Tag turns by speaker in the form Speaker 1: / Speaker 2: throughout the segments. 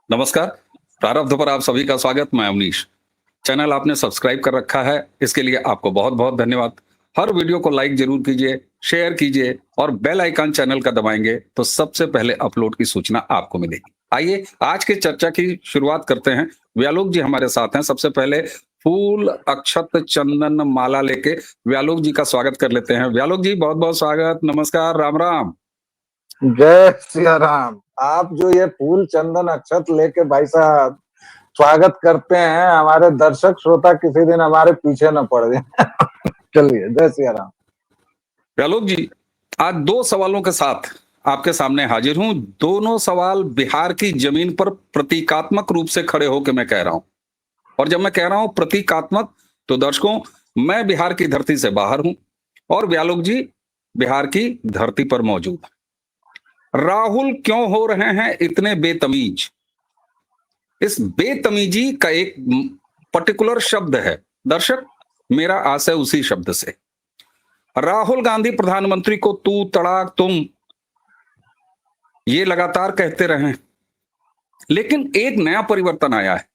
Speaker 1: नमस्कार। प्रारब्ध पर आप सभी का स्वागत। मैं अवनीश। चैनल आपने सब्सक्राइब कर रखा है, इसके लिए आपको बहुत बहुत धन्यवाद। हर वीडियो को लाइक जरूर कीजिए, शेयर कीजिए और बेल आइकन चैनल का दबाएंगे तो सबसे पहले अपलोड की सूचना आपको मिलेगी। आइए आज की चर्चा की शुरुआत करते हैं। व्यालोक जी हमारे साथ हैं। सबसे पहले फूल, अक्षत, चंदन, माला लेके व्यालोक जी का स्वागत कर लेते हैं। व्यालोक जी बहुत बहुत स्वागत। नमस्कार, राम राम।
Speaker 2: जय सिया राम। आप जो ये फूल चंदन अक्षत लेके भाई साहब स्वागत करते हैं, हमारे दर्शक श्रोता किसी दिन हमारे पीछे न पड़ जाए। चलिए, जय सिया राम।
Speaker 1: व्यालोक जी, आज दो सवालों के साथ आपके सामने हाजिर हूं। दोनों सवाल बिहार की जमीन पर प्रतीकात्मक रूप से खड़े होकर मैं कह रहा हूं। और जब मैं कह रहा हूं प्रतीकात्मक, तो दर्शकों, मैं बिहार की धरती से बाहर हूं और व्यालोक जी बिहार की धरती पर मौजूद। राहुल क्यों हो रहे हैं इतने बेतमीज? इस बेतमीजी का एक पर्टिकुलर शब्द है दर्शक, मेरा आशय उसी शब्द से। राहुल गांधी प्रधानमंत्री को तू, तड़ाक, तुम ये लगातार कहते रहे, लेकिन एक नया परिवर्तन आया है।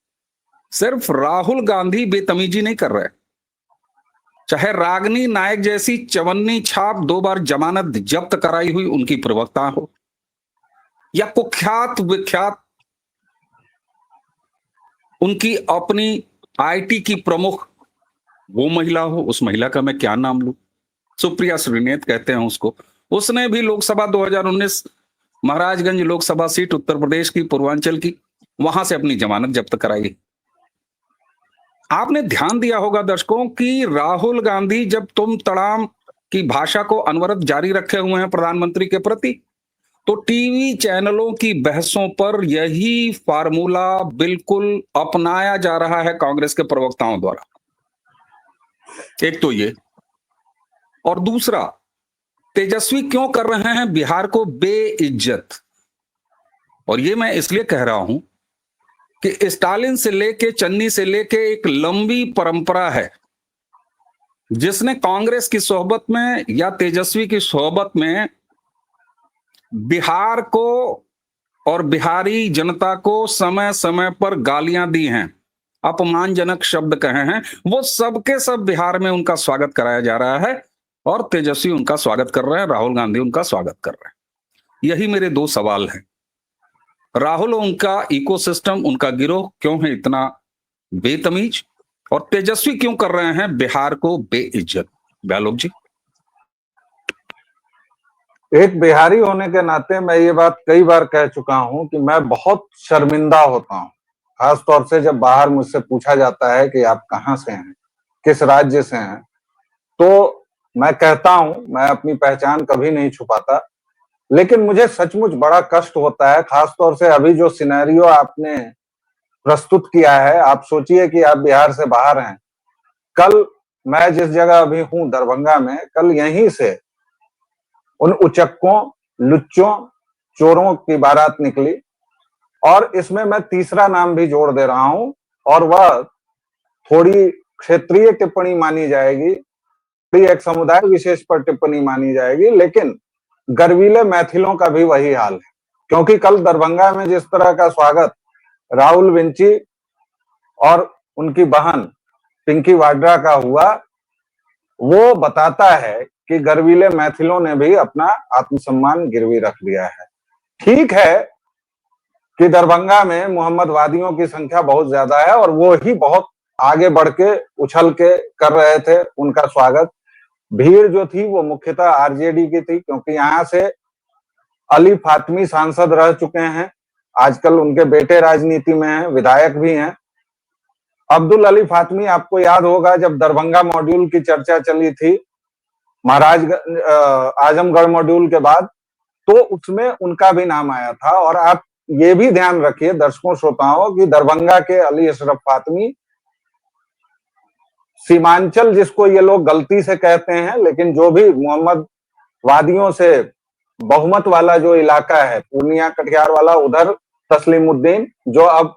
Speaker 1: सिर्फ राहुल गांधी बेतमीजी नहीं कर रहे, चाहे रागनी नायक जैसी चवन्नी छाप 2 बार जमानत जब्त कराई हुई उनकी प्रवक्ता हो, या कुख्यात विख्यात उनकी अपनी आईटी की प्रमुख वो महिला हो, उस महिला का मैं क्या नाम लूं, सुप्रिया श्रीनेत कहते हैं उसको। उसने भी लोकसभा 2019 महाराजगंज लोकसभा सीट उत्तर प्रदेश की, पूर्वांचल की, वहां से अपनी जमानत जब्त कराई। आपने ध्यान दिया होगा दर्शकों कि राहुल गांधी जब तुम तड़ाम की भाषा को अनवरत जारी रखे हुए हैं प्रधानमंत्री के प्रति, तो टीवी चैनलों की बहसों पर यही फार्मूला बिल्कुल अपनाया जा रहा है कांग्रेस के प्रवक्ताओं द्वारा। एक तो ये, और दूसरा, तेजस्वी क्यों कर रहे हैं बिहार को बेइज्जत? और ये मैं इसलिए कह रहा हूं कि स्टालिन से लेके, चन्नी से लेके एक लंबी परंपरा है जिसने कांग्रेस की सोहबत में या तेजस्वी की सोहबत में बिहार को और बिहारी जनता को समय समय पर गालियां दी हैं, अपमानजनक शब्द कहे हैं। वो सबके सब बिहार में उनका स्वागत कराया जा रहा है और तेजस्वी उनका स्वागत कर रहे हैं, राहुल गांधी उनका स्वागत कर रहे हैं। यही मेरे दो सवाल हैं। राहुल, उनका इकोसिस्टम, उनका गिरोह क्यों है इतना बेतमीज, और तेजस्वी क्यों कर रहे हैं बिहार को बेइज्जत? व्यालोक जी।
Speaker 2: एक बिहारी होने के नाते मैं ये बात कई बार कह चुका हूं कि मैं बहुत शर्मिंदा होता हूं, खासतौर से जब बाहर मुझसे पूछा जाता है कि आप कहां से हैं, किस राज्य से हैं, तो मैं कहता हूं, मैं अपनी पहचान कभी नहीं छुपाता, लेकिन मुझे सचमुच बड़ा कष्ट होता है, खासतौर से अभी जो सिनेरियो आपने प्रस्तुत किया है। आप सोचिए कि आप बिहार से बाहर हैं। कल मैं जिस जगह अभी हूं, दरभंगा में, कल यहीं से उन उचक्कों, लुच्चों, चोरों की बारात निकली, और इसमें मैं तीसरा नाम भी जोड़ दे रहा हूं, और वह थोड़ी क्षेत्रीय टिप्पणी मानी जाएगी, थोड़ी एक समुदाय विशेष पर टिप्पणी मानी जाएगी, लेकिन गर्वीले मैथिलों का भी वही हाल है। क्योंकि कल दरभंगा में जिस तरह का स्वागत राहुल विंची और उनकी बहन पिंकी वाड्रा का हुआ, वो बताता है कि गर्वीले मैथिलों ने भी अपना आत्मसम्मान गिरवी रख दिया है। ठीक है कि दरभंगा में मोहम्मदवादियों की संख्या बहुत ज्यादा है और वो ही बहुत आगे बढ़ के उछल के कर रहे थे उनका स्वागत। भीड़ जो थी वो मुख्यतः आरजेडी की थी, क्योंकि यहाँ से अली फातमी सांसद रह चुके हैं, आजकल उनके बेटे राजनीति में हैं, विधायक भी हैं। अब्दुल अली फातमी, आपको याद होगा जब दरभंगा मॉड्यूल की चर्चा चली थी महाराजगंज आजमगढ़ मॉड्यूल के बाद, तो उसमें उनका भी नाम आया था। और आप ये भी ध्यान रखिए दर्शकों श्रोताओं कि दरभंगा के अली अशरफ फातमी सीमांचल, जिसको ये लोग गलती से कहते हैं, लेकिन जो भी मोहम्मद वादियों से बहुमत वाला जो इलाका है, पूर्णिया कटिहार वाला, उधर तस्लीमुद्दीन जो अब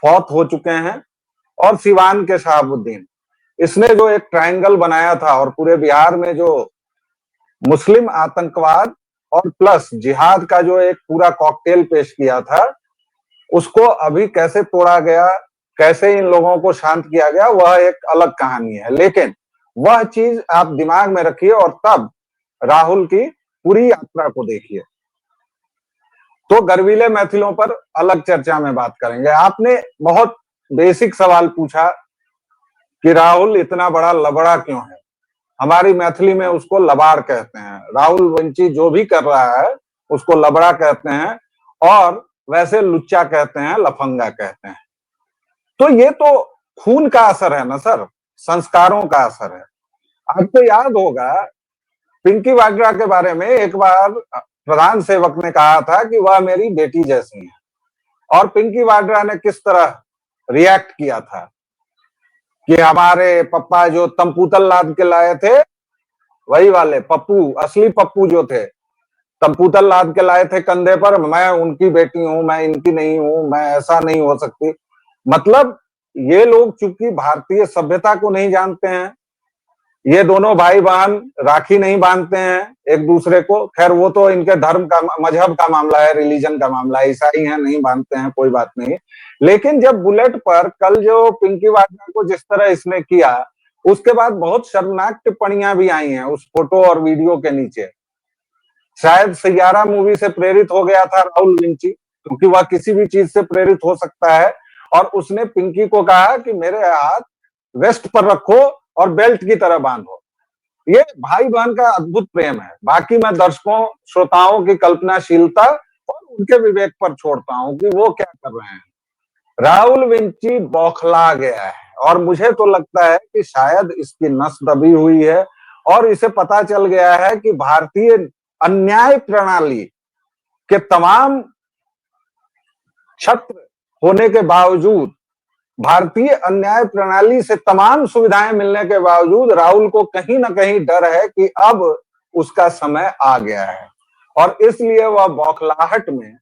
Speaker 2: फौत हो चुके हैं, और सिवान के शहाबुद्दीन, इसने जो एक ट्रायंगल बनाया था और पूरे बिहार में जो मुस्लिम आतंकवाद और प्लस जिहाद का जो एक पूरा कॉकटेल पेश किया था, उसको अभी कैसे तोड़ा गया, कैसे इन लोगों को शांत किया गया, वह एक अलग कहानी है। लेकिन वह चीज आप दिमाग में रखिए और तब राहुल की पूरी यात्रा को देखिए। तो गर्वीले मैथिलों पर अलग चर्चा में बात करेंगे। आपने बहुत बेसिक सवाल पूछा कि राहुल इतना बड़ा लबड़ा क्यों है। हमारी मैथिली में उसको लबाड़ कहते हैं। राहुल वंची जो भी कर रहा है उसको लबड़ा कहते हैं, और वैसे लुच्चा कहते हैं, लफंगा कहते हैं। तो ये तो खून का असर है ना सर, संस्कारों का असर है। आपको याद होगा पिंकी वाड्रा के बारे में एक बार प्रधान सेवक ने कहा था कि वह मेरी बेटी जैसी है, और पिंकी वाड्रा ने किस तरह रिएक्ट किया था कि हमारे पप्पा जो तंपूतल लाद के लाए थे, वही वाले पप्पू, असली पप्पू जो थे, तंपूतल लाद के लाए थे कंधे पर, मैं उनकी बेटी हूं, मैं इनकी नहीं हूं, मैं ऐसा नहीं हो सकती। मतलब ये लोग चूंकि भारतीय सभ्यता को नहीं जानते हैं, ये दोनों भाई बहन राखी नहीं बांधते हैं एक दूसरे को। खैर वो तो इनके धर्म का, मजहब का मामला है, रिलीजन का मामला है, ईसाई हैं नहीं बांधते हैं, कोई बात नहीं। लेकिन जब बुलेट पर कल जो पिंकी वाड्रा को जिस तरह इसने किया, उसके बाद बहुत शर्मनाक टिप्पणियां भी आई हैं उस फोटो और वीडियो के नीचे। शायद सैयारा मूवी से प्रेरित हो गया था राहुल विंची, क्योंकि वह किसी भी चीज से प्रेरित हो सकता है। और उसने पिंकी को कहा कि मेरे हाथ वेस्ट पर रखो और बेल्ट की तरह बांधो। ये भाई बहन का अद्भुत प्रेम है। बाकी मैं दर्शकों श्रोताओं की कल्पनाशीलता और उनके विवेक पर छोड़ता हूं कि वो क्या कर रहे हैं। राहुल विंची बौखला गया है, और मुझे तो लगता है कि शायद इसकी नस दबी हुई है, और इसे पता चल गया है कि भारतीय अन्याय प्रणाली के तमाम छत्र होने के बावजूद, भारतीय अन्याय प्रणाली से तमाम सुविधाएं मिलने के बावजूद राहुल को कहीं ना कहीं डर है कि अब उसका समय आ गया है। और इसलिए वह बौखलाहट में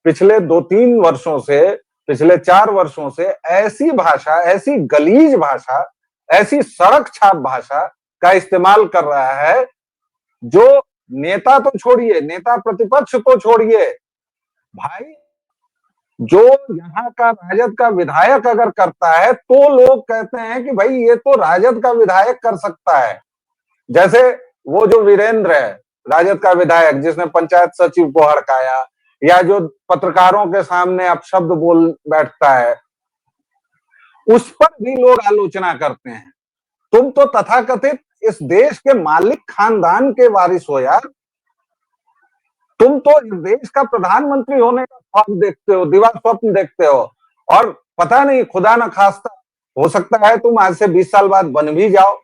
Speaker 2: पिछले 2-3 वर्षों से, पिछले 4 वर्षों से ऐसी भाषा, ऐसी गलीज भाषा, ऐसी सड़क छाप भाषा का इस्तेमाल कर रहा है जो नेता तो छोड़िए, नेता प्रतिपक्ष तो छोड़िए भाई, जो यहाँ का राजद का विधायक अगर करता है तो लोग कहते हैं कि भाई ये तो राजद का विधायक कर सकता है। जैसे वो जो वीरेंद्र है राजद का विधायक, जिसने पंचायत सचिव को हड़काया, या जो पत्रकारों के सामने अपशब्द बोल बैठता है, उस पर भी लोग आलोचना करते हैं। तुम तो तथाकथित इस देश के मालिक खानदान के वारिस हो यार। तुम तो इस देश का प्रधानमंत्री होने का ख्वाब देखते हो, दिवा स्वप्न देखते हो, और पता नहीं खुदा न खास्ता हो सकता है तुम आज से 20 साल बाद बन भी जाओ,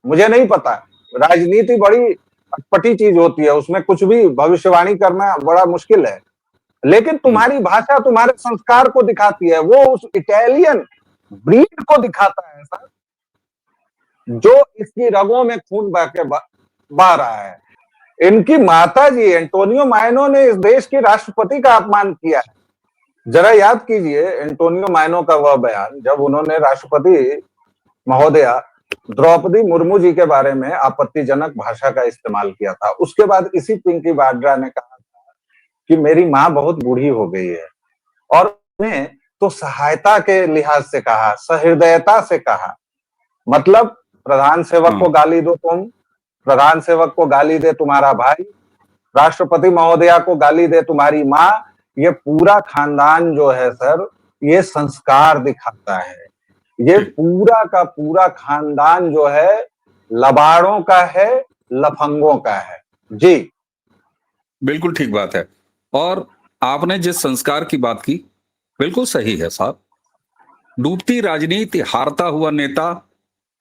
Speaker 2: मुझे नहीं पता। राजनीति बड़ी अटपटी चीज होती है, उसमें कुछ भी भविष्यवाणी करना बड़ा मुश्किल है। लेकिन तुम्हारी भाषा तुम्हारे संस्कार को दिखाती है, वो उस इटालियन ब्रीड को दिखाता है सर, जो इसकी रगों में खून बह रहा है। इनकी माता जी एंटोनियो मायनो ने इस देश के राष्ट्रपति का अपमान किया है। जरा याद कीजिए एंटोनियो मायनो का वह बयान, जब उन्होंने राष्ट्रपति महोदया द्रौपदी मुर्मू जी के बारे में आपत्तिजनक भाषा का इस्तेमाल किया था। उसके बाद इसी पिंकी वाड्रा ने कहा था कि मेरी माँ बहुत बूढ़ी हो गई है, और उन्हें तो सहायता के लिहाज से कहा, सहृदयता से कहा। मतलब प्रधान सेवक को गाली दो तुम, प्रधान सेवक को गाली दे तुम्हारा भाई, राष्ट्रपति महोदया को गाली दे तुम्हारी माँ, ये पूरा खानदान जो है सर, ये संस्कार दिखाता है। ये पूरा का पूरा खानदान जो है लबाड़ों का है, लफंगों का है। जी
Speaker 1: बिल्कुल ठीक बात है। और आपने जिस संस्कार की बात की बिल्कुल सही है साहब। डूबती राजनीति, हारता हुआ नेता,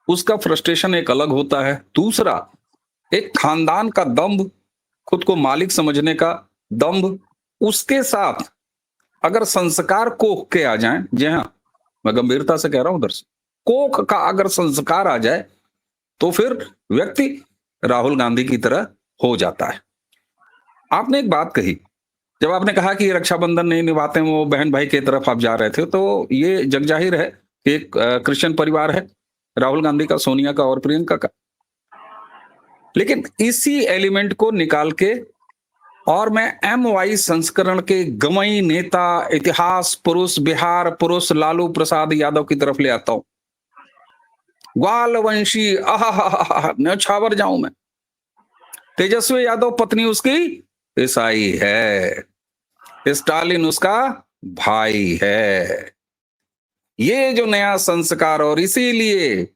Speaker 1: उसका फ्रस्ट्रेशन एक अलग होता है। दूसरा, एक खानदान का दंभ, खुद को मालिक समझने का दंभ, उसके साथ अगर संस्कार कोख के आ जाएं, जी हाँ मैं गंभीरता से कह रहा हूं दर्शक, कोख का अगर संस्कार आ जाए तो फिर व्यक्ति राहुल गांधी की तरह हो जाता है। आपने एक बात कही, जब आपने कहा कि रक्षाबंधन नहीं निभाते वो बहन भाई की तरफ आप जा रहे थे, तो ये जगजाहिर है कि एक क्रिश्चियन परिवार है राहुल गांधी का, सोनिया का और प्रियंका का। लेकिन इसी एलिमेंट को निकाल के और मैं MY संस्करण के गवई नेता, इतिहास पुरुष, बिहार पुरुष लालू प्रसाद यादव की तरफ ले आता हूं। ग्वाल वंशी न्यौछावर जाऊं मैं। तेजस्वी यादव पत्नी उसकी ईसाई है, स्टालिन उसका भाई है। ये जो नया संस्कार, और इसीलिए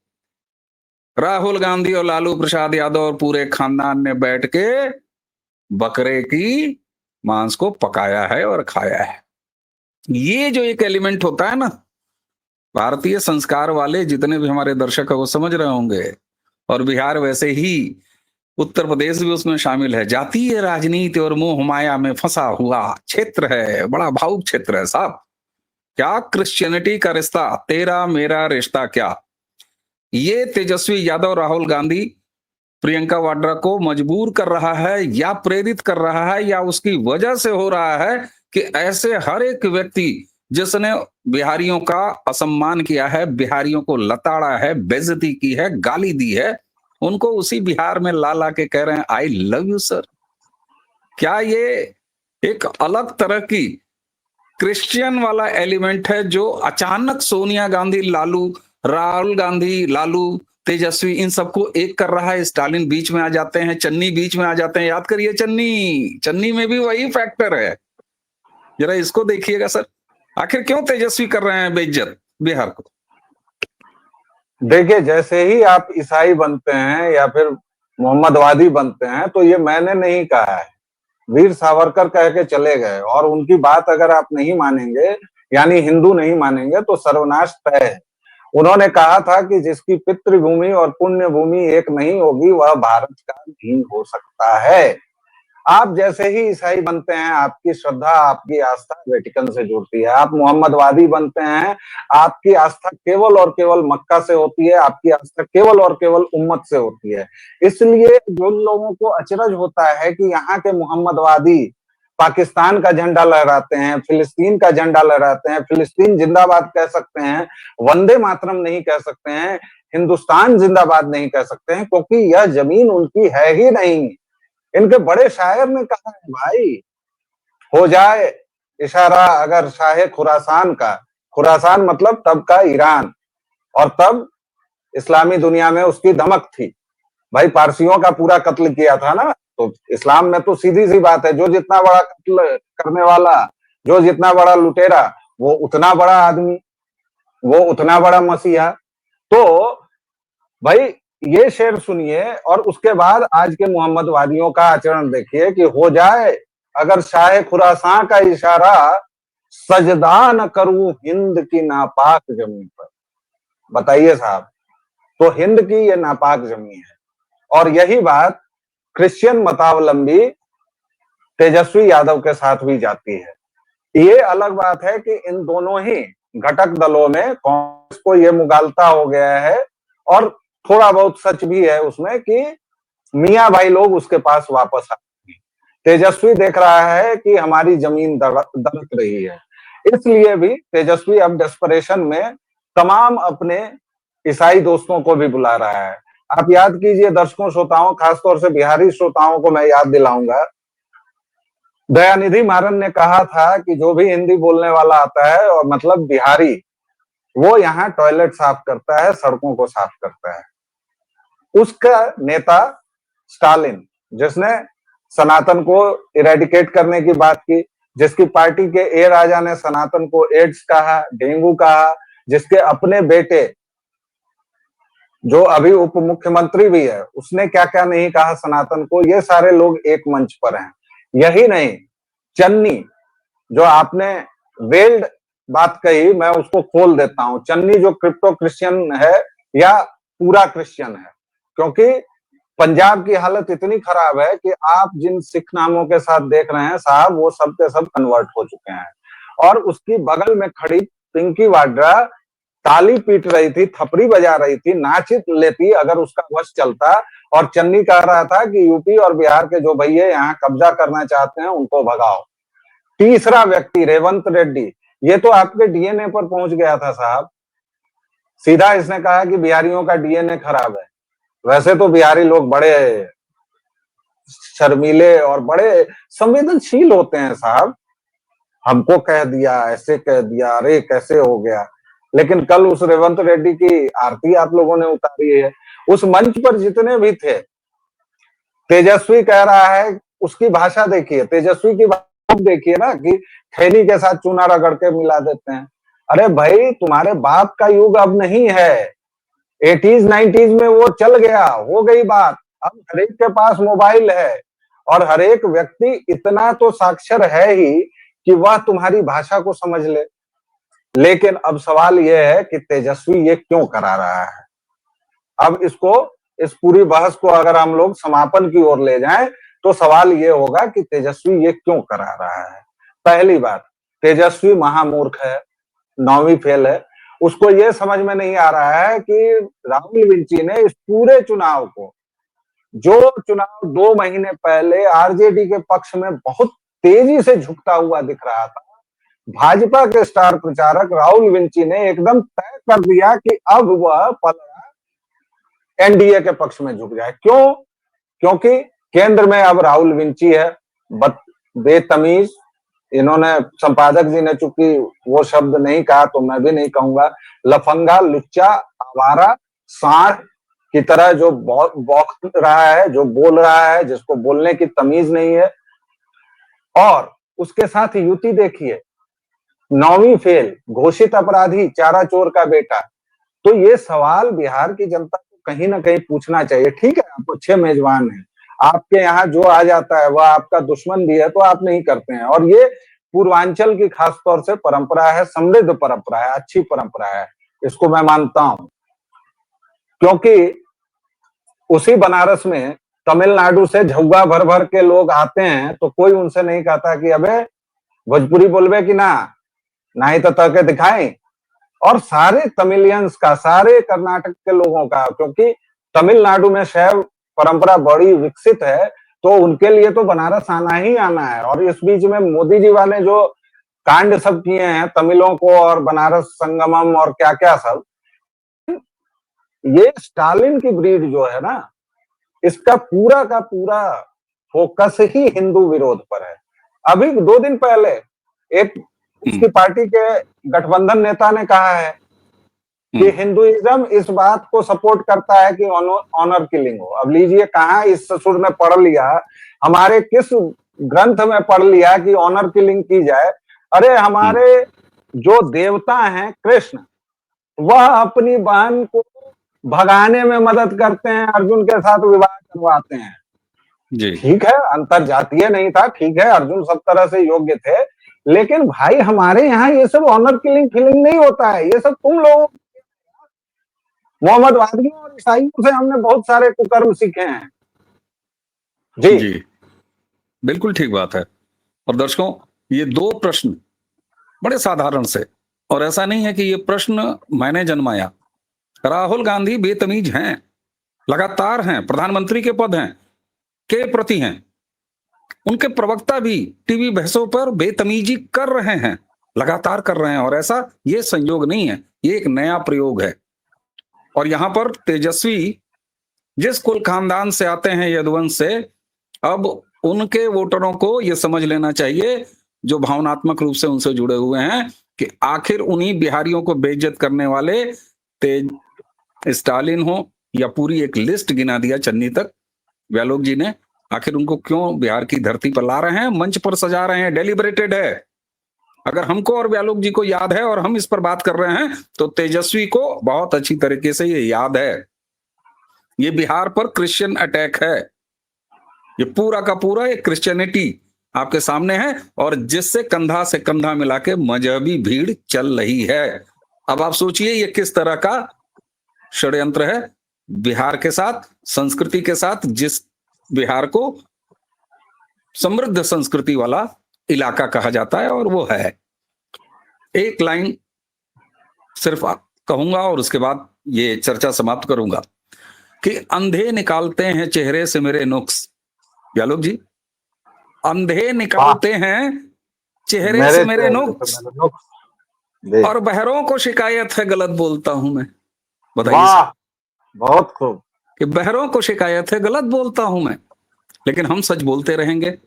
Speaker 1: राहुल गांधी और लालू प्रसाद यादव और पूरे खानदान ने बैठ के बकरे की मांस को पकाया है और खाया है। ये जो एक एलिमेंट होता है ना, भारतीय संस्कार वाले जितने भी हमारे दर्शक है वो समझ रहे होंगे। और बिहार वैसे ही, उत्तर प्रदेश भी उसमें शामिल है। जातीय राजनीति और मोह माया में फंसा हुआ क्षेत्र है, बड़ा भावुक क्षेत्र है साहब। क्या क्रिश्चियनिटी का रिश्ता, तेरा मेरा रिश्ता क्या, ये तेजस्वी यादव, राहुल गांधी, प्रियंका वाड्रा को मजबूर कर रहा है या प्रेरित कर रहा है या उसकी वजह से हो रहा है कि ऐसे हर एक व्यक्ति जिसने बिहारियों का असम्मान किया है, बिहारियों को लताड़ा है, बेइज्जती की है, गाली दी है, उनको उसी बिहार में ला ला के कह रहे हैं आई लव यू सर। क्या ये एक अलग तरह की क्रिश्चियन वाला एलिमेंट है जो अचानक सोनिया गांधी, लालू, राहुल गांधी, लालू, तेजस्वी, इन सबको एक कर रहा है? स्टालिन बीच में आ जाते हैं, चन्नी बीच में आ जाते हैं। याद करिए चन्नी में भी वही फैक्टर है। जरा इसको देखिएगा सर, आखिर क्यों तेजस्वी कर रहे हैं बेइज्जत बिहार को?
Speaker 2: देखिए, जैसे ही आप ईसाई बनते हैं या फिर मोहम्मदवादी बनते हैं तो ये मैंने नहीं कहा है, वीर सावरकर कह के चले गए। और उनकी बात अगर आप नहीं मानेंगे, यानी हिंदू नहीं मानेंगे, तो सर्वनाश तय है। उन्होंने कहा था कि जिसकी पितृभूमि और पुण्य भूमि एक नहीं होगी वह भारत का नहीं हो सकता है। आप जैसे ही ईसाई बनते हैं, आपकी श्रद्धा, आपकी आस्था वेटिकन से जुड़ती है। आप मोहम्मदवादी बनते हैं, आपकी आस्था केवल और केवल मक्का से होती है, आपकी आस्था केवल और केवल उम्मत से होती है। इसलिए जो लोगों को अचरज होता है कि यहाँ के मोहम्मदवादी पाकिस्तान का झंडा लहराते हैं, फिलिस्तीन का झंडा लहराते हैं, फिलिस्तीन जिंदाबाद कह सकते हैं, वंदे मातरम नहीं कह सकते हैं, हिंदुस्तान जिंदाबाद नहीं कह सकते हैं, क्योंकि यह जमीन उनकी है ही नहीं। इनके बड़े शायर ने कहा है, भाई हो जाए इशारा अगर शाहे खुरासान का, खुरासान मतलब तब का ईरान, और तब इस्लामी दुनिया में उसकी धमक थी। भाई पारसियों का पूरा कत्ल किया था ना, तो इस्लाम में तो सीधी सी बात है, जो जितना बड़ा कत्ल करने वाला, जो जितना बड़ा लुटेरा, वो उतना बड़ा आदमी, वो उतना बड़ा मसीहा। तो भाई ये शेर सुनिए और उसके बाद आज के मोहम्मदवादियों का आचरण देखिए कि हो जाए अगर शाहे खुरासान का इशारा, सजदा न करूं हिंद की नापाक जमीन पर। बताइए साहब, तो हिंद की ये नापाक जमीन है। और यही बात क्रिश्चियन मतावलंबी तेजस्वी यादव के साथ भी जाती है। ये अलग बात है कि इन दोनों ही घटक दलों में कांग्रेस को ये मुगालता हो गया है, और थोड़ा बहुत सच भी है उसमें कि मियां भाई लोग उसके पास वापस आ गए। तेजस्वी देख रहा है कि हमारी जमीन दरक रही है, इसलिए भी तेजस्वी अब डेस्परेशन में तमाम अपने ईसाई दोस्तों को भी बुला रहा है। आप याद कीजिए दर्शकों, श्रोताओं, खासतौर से बिहारी श्रोताओं को मैं याद दिलाऊंगा, दयानिधि मारन ने कहा था कि जो भी हिंदी बोलने वाला आता है, और मतलब बिहारी, वो यहाँ टॉयलेट साफ करता है, सड़कों को साफ करता है। उसका नेता स्टालिन, जिसने सनातन को इरेडिकेट करने की बात की, जिसकी पार्टी के ए राजा ने सनातन को एड्स कहा, डेंगू कहा, जिसके अपने बेटे जो अभी उप मुख्यमंत्री भी है, उसने क्या क्या नहीं कहा सनातन को, ये सारे लोग एक मंच पर हैं। यही नहीं, चन्नी, जो आपने वेल्ड बात कही, मैं उसको खोल देता हूं। चन्नी जो क्रिप्टो क्रिश्चियन है या पूरा क्रिश्चियन है, क्योंकि पंजाब की हालत इतनी खराब है कि आप जिन सिख नामों के साथ देख रहे हैं साहब, वो सब के सब कन्वर्ट हो चुके हैं। और उसकी बगल में खड़ी पिंकी वाड्रा ताली पीट रही थी, थपड़ी बजा रही थी, नाच लेती अगर उसका वश चलता। और चन्नी कह रहा था कि यूपी और बिहार के जो भैया यहाँ कब्जा करना चाहते हैं उनको भगाओ। तीसरा व्यक्ति रेवंत रेड्डी, ये तो आपके डीएनए पर पहुंच गया था साहब। सीधा इसने कहा कि बिहारियों का डीएनए खराब है। वैसे तो बिहारी लोग बड़े शर्मीले और बड़े संवेदनशील होते हैं साहब। हमको कह दिया, ऐसे कह दिया, अरे कैसे हो गया। लेकिन कल उस रेवंत रेड्डी की आरती आप लोगों ने उतारी है। उस मंच पर जितने भी थे, तेजस्वी कह रहा है, उसकी भाषा देखिए, तेजस्वी की भाषा देखिए ना, कि खैनी के साथ चूना रगड़ के मिला देते हैं। अरे भाई, तुम्हारे बाप का युग अब नहीं है। 80s 90s में वो चल गया, हो गई बात। अब हरेक के पास मोबाइल है और हरेक व्यक्ति इतना तो साक्षर है ही कि वह तुम्हारी भाषा को समझ ले। लेकिन अब सवाल यह है कि तेजस्वी ये क्यों करा रहा है। अब इस पूरी बहस को अगर हम लोग समापन की ओर ले जाएं तो सवाल ये होगा कि तेजस्वी ये क्यों करा रहा है। पहली बात, तेजस्वी महामूर्ख है, 9वीं फेल है। उसको ये समझ में नहीं आ रहा है कि राहुल विंची ने इस पूरे चुनाव को, जो चुनाव 2 महीने पहले आरजेडी के पक्ष में बहुत तेजी से झुकता हुआ दिख रहा था, भाजपा के स्टार प्रचारक राहुल विंची ने एकदम तय कर दिया कि अब वह पलड़ा एनडीए के पक्ष में झुक जाए। क्यों? क्योंकि केंद्र में अब राहुल विंची है, बेतमीज। इन्होंने, संपादक जी ने चूंकि वो शब्द नहीं कहा तो मैं भी नहीं कहूंगा, लफंगा, लुच्चा, आवारा, सांड की तरह जो बौख रहा है, जो बोल रहा है, जिसको बोलने की तमीज नहीं है। और उसके साथ युति देखिए, 9वीं फेल, घोषित अपराधी, चारा चोर का बेटा। तो ये सवाल बिहार की जनता को कहीं ना कहीं पूछना चाहिए। ठीक है, आप अच्छे मेजबान हैं, आपके यहाँ जो आ जाता है वह आपका दुश्मन भी है तो आप नहीं करते हैं। और ये पूर्वांचल की खास तौर से परंपरा है, समृद्ध परंपरा है, अच्छी परंपरा है, इसको मैं मानता हूं। क्योंकि उसी बनारस में तमिलनाडु से झुग्गा भर भर के लोग आते हैं तो कोई उनसे नहीं कहता कि अबे भोजपुरी बोलबे कि ना, ही तो तके दिखाएं। और सारे तमिलियंस का, सारे कर्नाटक के लोगों का, क्योंकि तमिलनाडु में शैव परंपरा बड़ी विकसित है, तो उनके लिए तो बनारस आना ही आना है। और इस बीच में मोदी जी वाले जो कांड सब किए हैं तमिलों को, और बनारस संगमम और क्या क्या सब, ये स्टालिन की ब्रीड जो है ना, इसका पूरा का पूरा फोकस ही हिंदू विरोध पर है। अभी 2 दिन पहले एक उसकी पार्टी के गठबंधन नेता ने कहा है कि हिंदुइज्म इस बात को सपोर्ट करता है कि ऑनर किलिंग हो। अब लीजिए, कहां इस ससुर ने पढ़ लिया, हमारे किस ग्रंथ में पढ़ लिया कि ऑनर किलिंग की जाए। अरे हमारे जो देवता हैं कृष्ण, वह अपनी बहन को भगाने में मदद करते हैं, अर्जुन के साथ विवाह करवाते हैं। ठीक है, अंतर जातीय नहीं था, ठीक है, अर्जुन सब तरह से योग्य थे, लेकिन भाई हमारे यहाँ ये सब ऑनर किलिंग फीलिंग नहीं होता है। ये सब तुम लोग, मोहम्मदवादियों और ईसाइयों से हमने बहुत सारे कुकर्म सीखे हैं। जी
Speaker 1: बिल्कुल ठीक बात है। और दर्शकों, ये 2 प्रश्न बड़े साधारण से, और ऐसा नहीं है कि ये प्रश्न मैंने जन्माया। राहुल गांधी बेतमीज हैं, लगातार हैं, प्रधानमंत्री के पद हैं के प्रति हैं। उनके प्रवक्ता भी टीवी बहसों पर बेतमीजी कर रहे हैं, लगातार कर रहे हैं। और ऐसा ये संयोग नहीं है, ये एक नया प्रयोग है। और यहां पर तेजस्वी जिस कुल खानदान से आते हैं, यदुवंश से, अब उनके वोटरों को यह समझ लेना चाहिए, जो भावनात्मक रूप से उनसे जुड़े हुए हैं, कि आखिर उन्हीं बिहारियों को बेइज्जत करने वाले स्टालिन हो या पूरी एक लिस्ट गिना दिया चन्नी तक व्यालोक जी ने, आखिर उनको क्यों बिहार की धरती पर ला रहे हैं, मंच पर सजा रहे हैं। डेलिबरेटेड है। अगर हमको और व्यालोक जी को याद है और हम इस पर बात कर रहे हैं, तो तेजस्वी को बहुत अच्छी तरीके से ये याद है। ये बिहार पर क्रिश्चियन अटैक है। ये पूरा का पूरा एक क्रिश्चियनिटी आपके सामने है, और जिससे कंधा से कंधा मिला के मजहबी भीड़ चल रही है। अब आप सोचिए ये किस तरह का षड्यंत्र है बिहार के साथ, संस्कृति के साथ, जिस बिहार को समृद्ध संस्कृति वाला इलाका कहा जाता है, और वो है। एक लाइन सिर्फ कहूंगा और उसके बाद ये चर्चा समाप्त करूंगा, कि अंधे निकालते हैं चेहरे से मेरे नुक्स। व्यालोक जी, अंधे निकालते हैं चेहरे से मेरे नुक्स, और बहरों को शिकायत है गलत बोलता हूं मैं। बताइए।
Speaker 2: बहुत खूब।
Speaker 1: कि बहरों को शिकायत है गलत बोलता हूं मैं। लेकिन हम सच बोलते रहेंगे।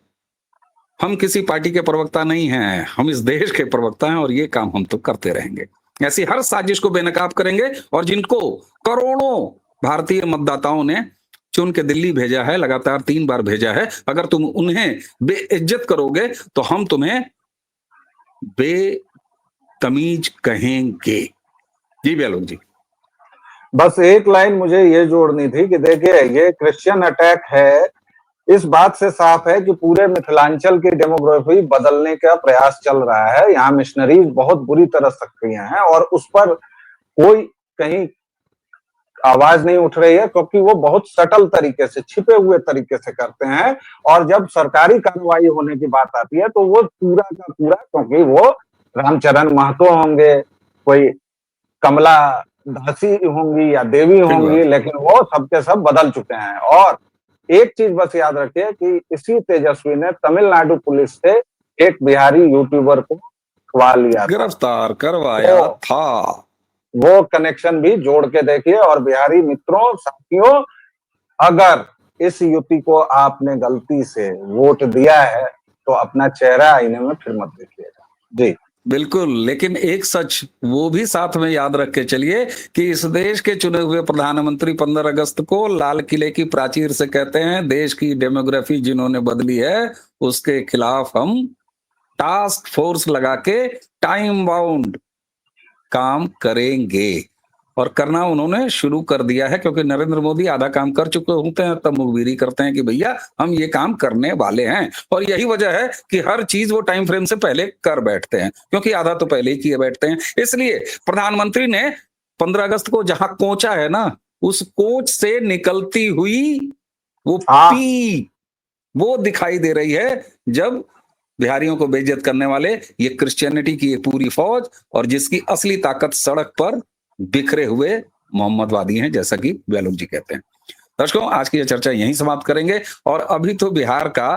Speaker 1: हम किसी पार्टी के प्रवक्ता नहीं हैं, हम इस देश के प्रवक्ता हैं और ये काम हम तो करते रहेंगे। ऐसी हर साजिश को बेनकाब करेंगे और जिनको करोड़ों भारतीय मतदाताओं ने चुन के दिल्ली भेजा है, लगातार 3 बार भेजा है, अगर तुम उन्हें बेइज्जत करोगे तो हम तुम्हें बेतमीज कहेंगे। जी बेलोक जी।
Speaker 2: बस एक लाइन मुझे ये जोड़नी थी कि देखिए ये क्रिश्चियन अटैक है, इस बात से साफ है कि पूरे मिथिलांचल की डेमोग्राफी बदलने का प्रयास चल रहा है। यहाँ मिशनरीज बहुत बुरी तरह सक्रिय हैं और उस पर कोई कहीं आवाज नहीं उठ रही है, क्योंकि वो बहुत सटल तरीके से, छिपे हुए तरीके से करते हैं। और जब सरकारी कार्रवाई होने की बात आती है तो वो पूरा का पूरा, क्योंकि वो रामचरण महतो होंगे, कोई कमला दासी होंगी या देवी होंगी, लेकिन वो सबके सब बदल चुके हैं। और एक चीज बस याद रखिए कि इसी तेजस्वी ने तमिलनाडु पुलिस से एक बिहारी यूट्यूबर को खवा लिया,
Speaker 1: गिरफ्तार करवाया था।
Speaker 2: वो कनेक्शन भी जोड़ के देखिए। और बिहारी मित्रों, साथियों, अगर इस युति को आपने गलती से वोट दिया है तो अपना चेहरा आईने में फिर मत देखिएगा। जी
Speaker 1: बिल्कुल, लेकिन एक सच वो भी साथ में याद रख के चलिए कि इस देश के चुने हुए प्रधानमंत्री 15 अगस्त को लाल किले की प्राचीर से कहते हैं, देश की डेमोग्राफी जिन्होंने बदली है उसके खिलाफ हम टास्क फोर्स लगा के टाइम बाउंड काम करेंगे। और करना उन्होंने शुरू कर दिया है, क्योंकि नरेंद्र मोदी आधा काम कर चुके होते हैं तब मुखबिरी करते हैं कि भैया हम ये काम करने वाले हैं। और यही वजह है कि हर चीज वो टाइम फ्रेम से पहले कर बैठते हैं, क्योंकि आधा तो पहले ही किए बैठते हैं। इसलिए प्रधानमंत्री ने 15 अगस्त को जहां कोचा है ना, उस कोच से निकलती हुई वो पी वो दिखाई दे रही है, जब बिहारियों को बेइज्जत करने वाले ये क्रिश्चियनिटी की एक पूरी फौज और जिसकी असली ताकत सड़क पर बिखरे हुए मोहम्मदवादी हैं, जैसा कि बेलोक जी कहते हैं। दर्शकों, आज की यह चर्चा यहीं समाप्त करेंगे। और अभी तो बिहार का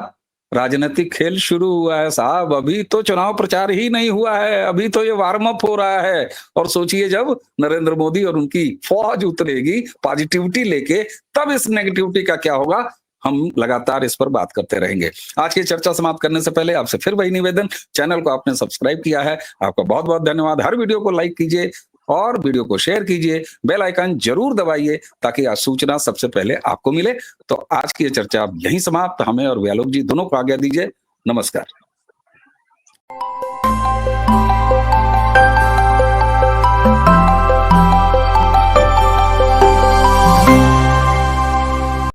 Speaker 1: राजनीतिक खेल शुरू हुआ है साहब, अभी तो चुनाव प्रचार ही नहीं हुआ है, अभी तो ये वार्म अप हो रहा है। और सोचिए जब नरेंद्र मोदी और उनकी फौज उतरेगी पॉजिटिविटी लेके, तब इस नेगेटिविटी का क्या होगा, हम लगातार इस पर बात करते रहेंगे। आज की चर्चा समाप्त करने से पहले आपसे फिर वही निवेदन, चैनल को आपने सब्सक्राइब किया है, आपका बहुत बहुत धन्यवाद। हर वीडियो को लाइक कीजिए और वीडियो को शेयर कीजिए, बेल आइकन जरूर दबाइए ताकि आज सूचना सबसे पहले आपको मिले। तो आज की चर्चा अब यहीं समाप्त। हमें और बेलोक जी दोनों को आज्ञा दीजिए। नमस्कार।